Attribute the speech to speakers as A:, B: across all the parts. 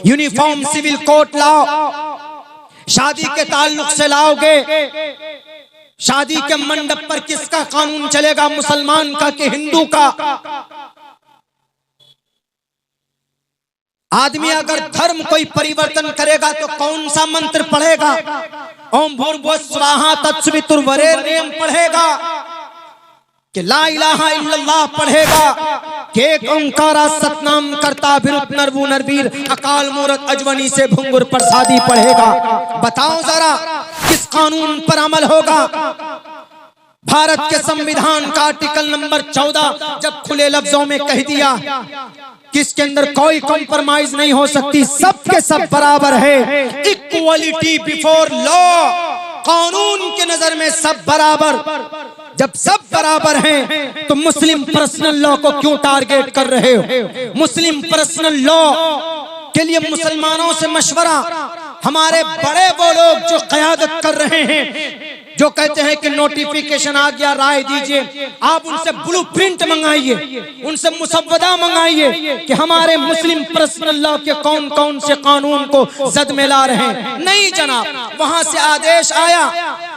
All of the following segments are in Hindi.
A: यूनिफॉर्म सिविल कोड लाओ, शादी के ताल्लुक से लाओगे, शादी के मंडप पर किसका कानून चलेगा, मुसलमान का कि हिंदू का? आदमी अगर धर्म कोई परिवर्तन करेगा तो कौन सा मंत्र पढ़ेगा? ओम भूर्भुवः स्वः तत्सवितुर्वरेण्यं पढ़ेगा कि ला इलाहा इल्लल्लाह पढ़ेगा कि एक ओंकारा सतनाम करता बिरुत नरवु नरवीर अकाल मूरत अजवनी से भुंगुर प्रसादी पढ़ेगा। बताओ जरा किस कानून पर अमल होगा? भारत के संविधान का आर्टिकल नंबर 14 जब खुले लफ्जों में कह दिया कि इसके अंदर कोई कॉम्प्रोमाइज नहीं हो सकती, सब के सब बराबर है, इक्वलिटी बिफोर लॉ, कानून के नजर में सब बराबर। जब सब बराबर हैं तो मुस्लिम पर्सनल लॉ को क्यों टारगेट कर रहे हो? मुस्लिम पर्सनल लॉ के लिए मुसलमानों से मशवरा, हमारे बड़े वो लोग जो क़यादत कर रहे हैं, जो कहते हैं कि नोटिफिकेशन आ गया, राय दीजिए, आप उनसे ब्लूप्रिंट मंगाइए, उनसे मुसव्वदा मंगाइए कि हमारे मुस्लिम पर्सनल लॉ के कौन कौन से कानून को जद में ला रहे हैं। नहीं जनाब, वहां से आदेश आया,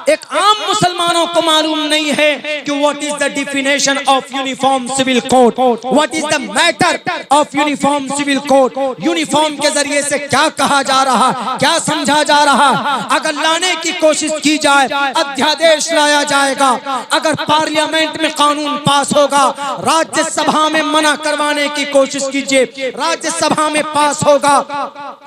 A: एक आम मुसलमानों को मालूम नहीं है कि what is the definition of uniform civil code, what is the matter of uniform civil code. Uniform के जरिए से क्या कहा जा रहा, क्या समझा जा रहा? अगर लाने की कोशिश की जाए, अध्यादेश लाया जाएगा, अगर पार्लियामेंट में कानून पास होगा, राज्यसभा में मना करवाने की कोशिश कीजिए, राज्यसभा में पास होगा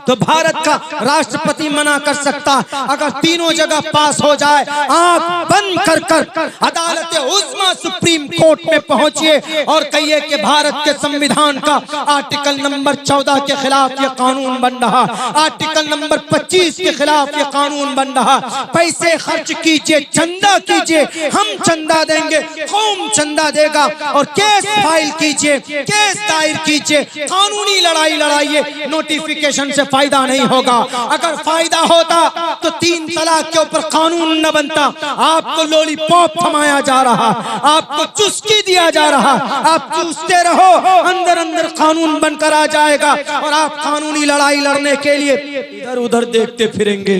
A: तो भारत का राष्ट्रपति मना कर सकता। अगर तीनों जगह पास हो जाए, आंख बंद कर कर अदालत उज़्मा सुप्रीम कोर्ट में पहुंचिए और कहिए कि भारत के संविधान का आर्टिकल नंबर 14 के खिलाफ ये कानून बन रहा, आर्टिकल नंबर 25 के खिलाफ ये कानून बन रहा। पैसे खर्च कीजिए, चंदा कीजिए, हम चंदा देंगे, कौम चंदा देगा, और केस फाइल कीजिए, केस दायर कीजिए, कानूनी लड़ाई लड़ाइए। नोटिफिकेशन से फायदा नहीं होगा। अगर फायदा होता तो 3 तलाक के ऊपर कानून न बनता। आपको लॉलीपॉप थमाया जा रहा, आपको चुस्की दिया जा रहा, आप चूसते रहो, अंदर अंदर कानून बनकर आ जाएगा और आप कानूनी लड़ाई लड़ने के लिए इधर उधर देखते फिरेंगे।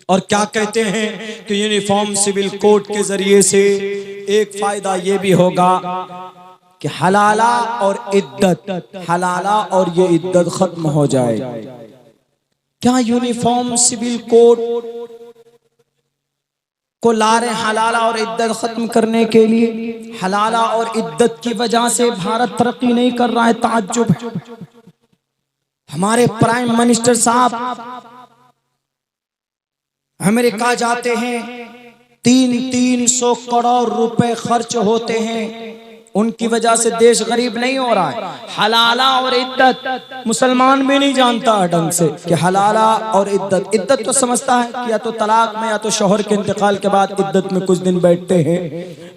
A: और क्या कहते हैं कि यूनिफॉर्म सिविल कोड के जरिए से एक फायदा ये भी होगा कि हलाला और इद्दत, हलाला और ये इद्दत खत्म हो जाए। क्या यूनिफॉर्म सिविल कोड को ला रहे हलाला और इद्दत खत्म करने के लिए? हलाला और इद्दत की वजह से भारत तरक्की नहीं कर रहा है, ताज्जुब है। हमारे प्राइम मिनिस्टर साहब अमेरिका जाते हैं, 300 करोड़ रुपए खर्च होते हैं, उनकी वजह से देश गरीब नहीं हो रहा है। हलाला और इद्दत मुसलमान भी नहीं जानता ढंग से कि हलाला और इद्दत। इद्दत तो समझता है कि या तो तलाक में या तो शौहर के इंतकाल के बाद इद्दत में कुछ दिन बैठते हैं,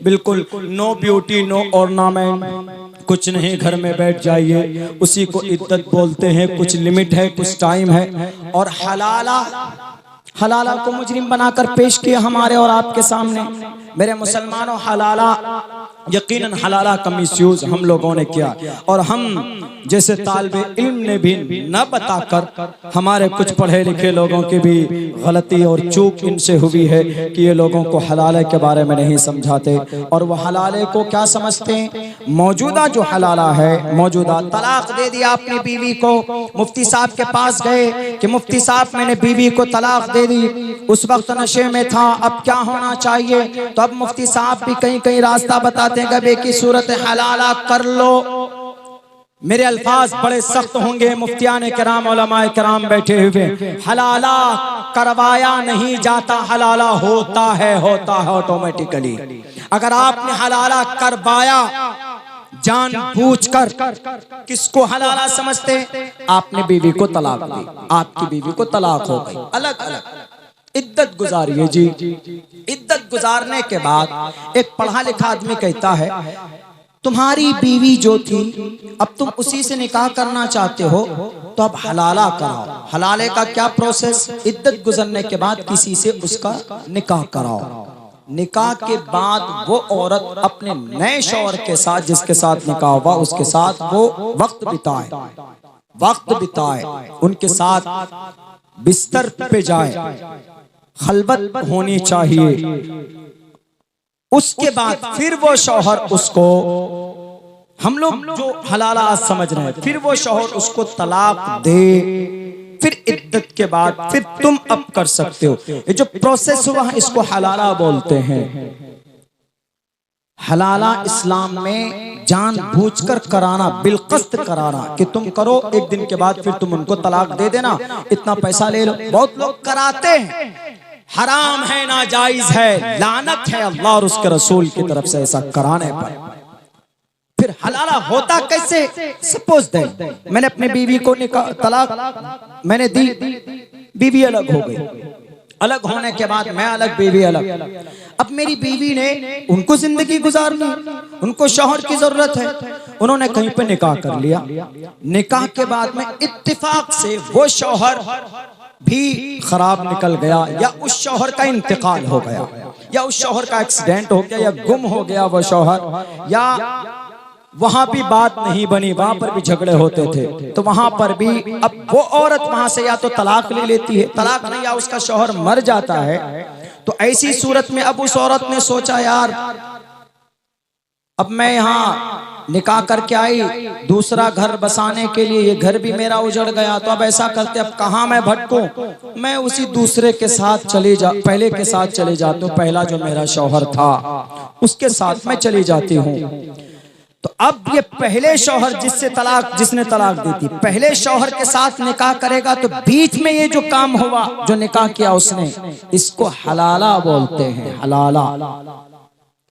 A: बिल्कुल नो ब्यूटी नो ऑर्नामेंट, कुछ नहीं, घर में बैठ जाइए, उसी को इद्दत बोलते हैं। कुछ लिमिट है, कुछ टाइम है। और हलाला को मुजरिम बनाकर पेश किया हमारे और आपके सामने। मेरे मुसलमानों, हलाला यकीनन हलाला का मिसयूज हम लोगों ने किया, और हम जैसे तालिबे इल्म ने भी न बताकर हमारे कुछ पढ़े लिखे लोगों की भी गलती और चूक इनसे हुई है कि ये लोगों को हलाले के बारे में नहीं समझाते। और वो हलाले को क्या समझते हैं? मौजूदा जो हलाला है, मौजूदा तलाक दे दिया अपनी बीवी को, मुफ्ती साहब के पास गए कि मुफ्ती साहब मैंने बीवी को तलाक दे दी, उस वक्त नशे में था, अब क्या होना चाहिए? तो अब मुफ्ती साहब भी कहीं कहीं रास्ता बताते हैं कि बेकी सूरत हलाला कर लो। मेरे अल्फाज बड़े सख्त होंगे, मुफ्तियान किराम उलमाए किराम बैठे हुए। हलाला करवाया नहीं जाता, हलाला होता है ऑटोमेटिकली। अगर आपने हलाला करवाया जानबूझकर, किसको हलाला समझते? आपने बीवी को तलाक दी, आपकी बीवी को तलाक हो गई, अलग अलग इद्दत गुजारिए जी। इद्दत गुजारने के बाद एक पढ़ा लिखा आदमी कहता है तुम्हारी बीवी जो थी अब तुम उसी से निकाह करना चाहते हो तो अब हलाला कराओ। हलाले का क्या प्रोसेस? इद्दत गुजरने के बाद किसी से उसका निकाह कराओ। निकाह के बाद वो औरत अपने नए शौहर के साथ, जिसके साथ निकाह हुआ, उसके साथ वो वक्त बिताए। वक्त बिताए, उनके साथ बिस्तर पे जाए, खलबत होनी चाहिए। उसके बाद फिर वो शौहर उसको, हम लोग जो हलाला आज समझ रहे हैं, फिर वो शौहर उसको तलाक दे, फिर इद्दत के बाद फिर तुम अब कर सकते हो। ये जो प्रोसेस हुआ है इसको हलाला बोलते हैं। हलाला इस्लाम में जानबूझकर कराना, बिलकस्त कराना कि तुम करो, एक दिन के बाद फिर तुम उनको तलाक दे देना, इतना पैसा ले लो। बहुत लोग कराते हैं, हराम है, नाजायज है, लानत है अल्लाह और उसके रसूल की तरफ से ऐसा कराने पर। फिर हलाला होता कैसे? सपोज दैट मैंने अपने बीवी को तलाक मैंने दी, बीवी अलग हो गई, अलग होने के बाद मैं अलग, बीवी अलग। अब मेरी बीवी ने, उनको जिंदगी गुजारनी, उनको शौहर की जरूरत है, उन्होंने कहीं पे निकाह कर लिया। निकाह के बाद में इत्तेफाक से वो शौहर भी खराब निकल गया, या उस शौहर का इंतकाल हो गया, या उस शौहर का एक्सीडेंट हो गया, या गुम हो गया वो शौहर, या वहां भी बात नहीं बनी, वहां पर भी झगड़े होते थे, तो वहां पर भी अब वो औरत वहां से या तो तलाक ले लेती है, तलाक नहीं, या उसका शौहर मर जाता है। तो ऐसी सूरत में अब उस औरत ने सोचा, यार अब मैं यहाँ निकाह करके आई, दूसरा घर बसाने के लिए, ये घर भी मेरा उजड़ गया, तो अब ऐसा करते, अब कहाँ मैं भटकूं, मैं उसी दूसरे के साथ पहले के साथ चले जाती हूँ, पहला जो मेरा शौहर था उसके साथ मैं चली जाती हूँ। तो अब ये पहले शौहर जिसने तलाक दी थी, पहले शौहर के साथ निकाह करेगा, तो बीच में ये जो काम हुआ, जो निकाह किया उसने, इसको हलाला बोलते हैं। हलाला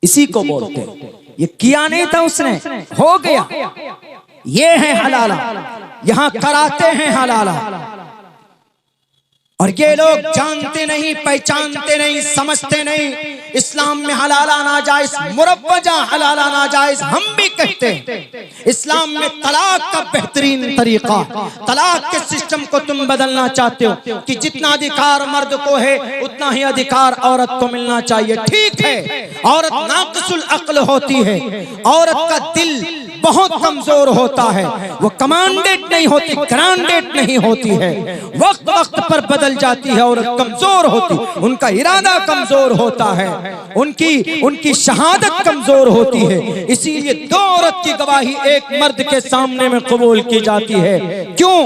A: इसी को बोलते हैं। ये किया नहीं था उसने, हो गया, ये है हलाला। यहां कराते हैं हलाला, और ये लोग जानते नहीं, पहचानते नहीं, समझते नहीं। इस्लाम में हलाला नाजायज, मुरव्वजा हलाला नाजायज हम भी कहते हैं। इस्लाम में तलाक का बेहतरीन तरीका, तलाक के सिस्टम को तुम बदलना चाहते हो कि जितना अधिकार मर्द को है उतना ही अधिकार औरत को मिलना चाहिए। ठीक है, औरत नाक़िसुल अक्ल होती है, औरत का दिल बहुत कमजोर होता है, वो कमांडेड नहीं होती, ग्रांडेड नहीं होती है, वक्त वक्त पर बदल जाती है, औरत कमजोर होती, उनका इरादा कमजोर होता है, उनकी शहादत कमजोर होती है। इसीलिए दो औरत की गवाही एक मर्द के सामने में कबूल की जाती है। क्यों?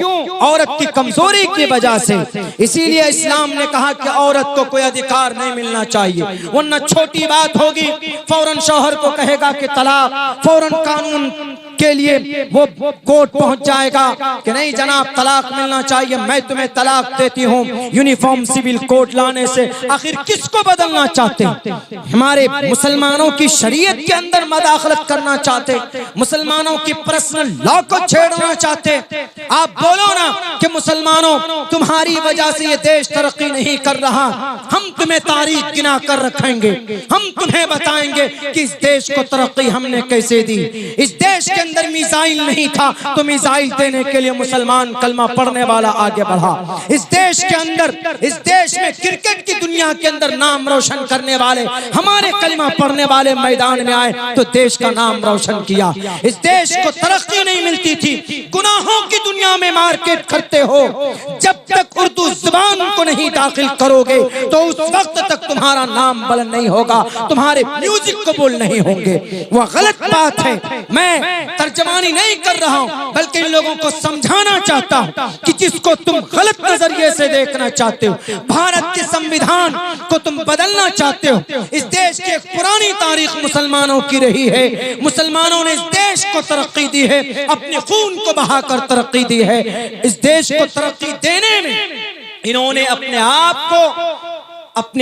A: औरत की कमजोरी की वजह से। इसीलिए इस्लाम ने कहा कि औरत को कोई अधिकार नहीं मिलना चाहिए, वरना छोटी बात होगी फौरन शौहर को कहेगा कि तलाक, फौरन कानून के लिए वो कोर्ट पहुंच जाएगा कि नहीं जनाब तलाक मिलना चाहिए, मैं तुम्हें तलाक देती हूँ। यूनिफॉर्म सिविल कोड लाने से आखिर किसको बदलना चाहते हैं? हमारे मुसलमानों की शरीयत के अंदर मदाखलत करना चाहते, मुसलमानों की पर्सनल लॉ को छेड़ना चाहते। आप बोलो ना कि मुसलमानों तुम्हारी वजह से ये देश तरक्की नहीं कर रहा, हम तुम्हें तारीख गिना कर रखेंगे, हम तुम्हें बताएंगे कि इस देश को तरक्की हमने कैसे दी। इस देश के अंदर मिसाइल नहीं था तो मिसाइल देने के लिए मुसलमान कलमा पढ़ने वाला आगे बढ़ा। इस देश के अंदर, इस देश में क्रिकेट की दुनिया के अंदर नाम रोशन करने वाले हमारे कलमा पढ़ने वाले मैदान में आए तो देश का नाम रोशन किया। इस देश को तरक्की नहीं मिलती थी, गुनाहों की दुनिया में मार्केट करते हो। जब तक उर्दू जुबान को नहीं दाखिल करोगे तो उस वक्त तक तुम्हारा नाम बुलंद नहीं होगा, तुम्हारे म्यूजिक कबूल नहीं होंगे। वह गलत बात है। मैं तर्जमानी नहीं कर रहा हूं, बल्कि इन लोगों को समझाना चाहता हूं कि जिसको तुम गलत नजरिए से देखना चाहते हो, भारत के संविधान को तुम बदलना चाहते हो। इस देश की एक पुरानी तारीख मुसलमानों की रही है, मुसलमानों ने इस देश को तरक्की दी है, अपने खून को बहाकर तरक्की दी है। इस देश को तरक्की देने में इन्होंने अपने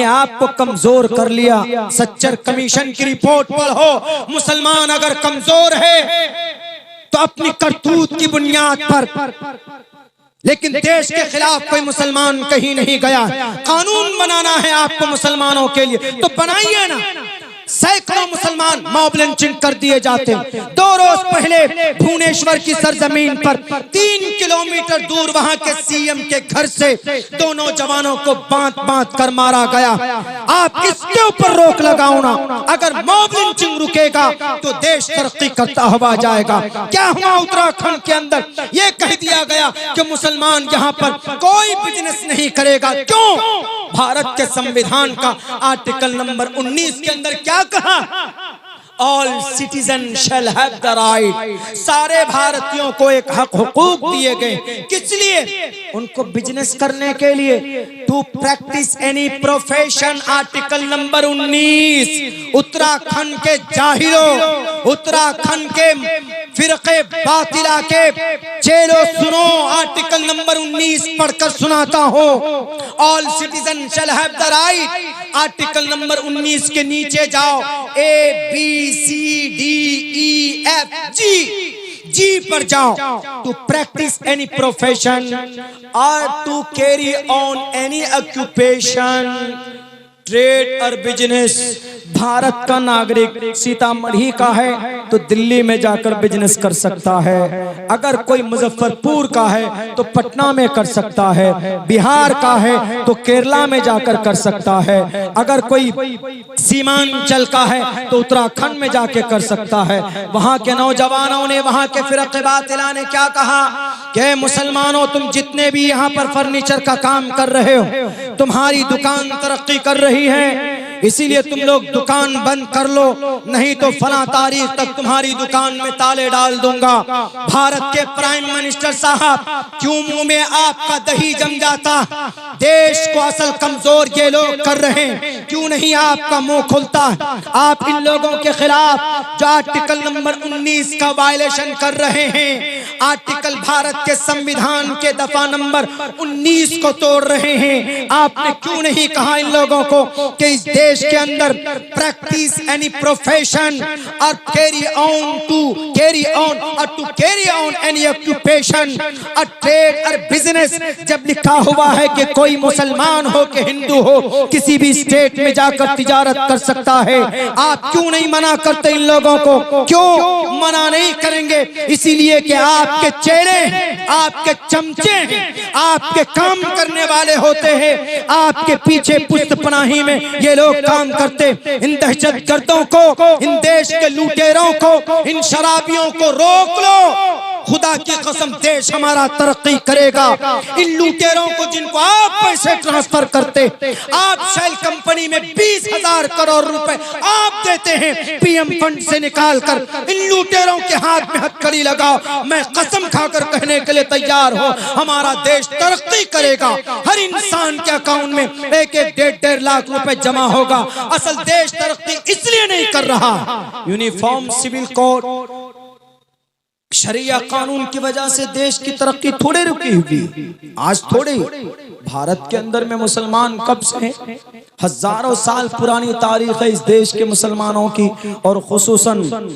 A: आप को कमजोर कर लिया। सच्चर कमीशन की रिपोर्ट पढ़ो, मुसलमान अगर कमजोर है तो अपनी करतूत की बुनियाद पर, लेकिन देश के खिलाफ कोई मुसलमान कहीं नहीं गया। कानून बनाना है आपको मुसलमानों के लिए तो बनाइए ना, सैकड़ों मुसलमान मॉब लिंचिंग कर दिए जाते। 2 रोज पहले भुवनेश्वर की सरजमीन पर 3 किलोमीटर दूर वहां के सीएम के घर से 2 नौजवानों को बांध कर मारा गया। आप किसके ऊपर रोक लगाओ ना? अगर मॉब लिंचिंग रुकेगा तो देश तरक्की करता हुआ जाएगा। क्या हुआ उत्तराखंड के अंदर? ये कह दिया गया कि मुसलमान यहाँ पर कोई बिजनेस नहीं करेगा। क्यों? भारत के संविधान का आर्टिकल नंबर 19 के अंदर क्या कहा? All citizen shall have the right. सारे भारतीयों को एक हक हुकूक दिए गए। किस लिए? उनको बिजनेस करने के लिए। To practise any profession, article number 19। Uttarakhand के जाहिरों, उत्तराखंड के फिरके बातिला के चेलो सुनो, आर्टिकल नंबर 19 पढ़कर सुनाता हो। All citizen shall have the right. Article number 19 के नीचे जाओ, ABCDEFG, जी पर जाओ। टू प्रैक्टिस एनी प्रोफेशन और to carry on any occupation, trade और बिजनेस। भारत का नागरिक सीतामढ़ी का है तो दिल्ली में जाकर बिजनेस कर सकता है। अगर कोई मुजफ्फरपुर का है तो पटना में कर सकता है। बिहार का है तो केरला में जाकर कर सकता है। अगर कोई सीमांचल का है तो उत्तराखंड में जाके कर सकता है। वहां के नौजवानों ने, वहां के फिरक़े बातिला ने क्या कहा कि मुसलमानों, तुम जितने भी यहाँ पर फर्नीचर का काम कर रहे हो, तुम्हारी दुकान तरक्की कर रही है, इसीलिए तुम लोग दुकान बंद कर लो, नहीं तो फला तारीख तक तुम्हारी दुकान में ताले डाल दूंगा। भारत के प्राइम मिनिस्टर साहब, क्यों मुंह में आपका दही जम जाता? देश को असल कमजोर ये लोग कर रहे हैं, क्यों नहीं आपका मुंह खुलता? आप इन लोगों के खिलाफ जो आर्टिकल नंबर 19 का वायलेशन कर रहे हैं, आर्टिकल भारत के संविधान के दफा नंबर 19 को तोड़ रहे हैं, आपने क्यों नहीं कहा इन लोगों को कि इस देश के अंदर प्रैक्टिस एनी प्रोफेशन और carry on any occupation, a trade और बिजनेस। जब लिखा हुआ है कि कोई मुसलमान हो कि हिंदू हो किसी भी स्टेट में जाकर तिजारत कर सकता है, आप क्यों नहीं मना करते इन लोगों को? क्यों मना नहीं करेंगे? इसीलिए कि आपके चेहरे, आपके चमचे, आपके काम करने वाले होते हैं। आपके पीछे पुश्त पनाही में ये लोग काम करते। इन दहशतगर्दों को, इन देश के लुटेरों को, इन शराबियों को रोक लो। खुदा की कसम देश हमारा तरक्की करेगा। इन लुटेरों को जिनको आप पैसे ट्रांसफर करते, आप शेल कंपनी में 20,000 करोड़ रुपए आप देते हैं पीएम फंड से निकाल कर, इन लुटेरों के हाथ में हथकड़ी लगाओ। मैं कसम खाकर कहने के लिए तैयार हूं, हमारा देश तरक्की करेगा। हर इंसान के अकाउंट में 1-1, 1.5 लाख रुपए जमा होगा। असल देश तरक्की इसलिए नहीं कर रहा, यूनिफॉर्म सिविल कोड, शरिया कानून की वजह से देश की तरक्की थोड़े रुकी हुई। आज थोड़े, भारत के अंदर में मुसलमान कब से हैं? हजारों साल पुरानी तारीख है इस देश के मुसलमानों की, और खुसूसन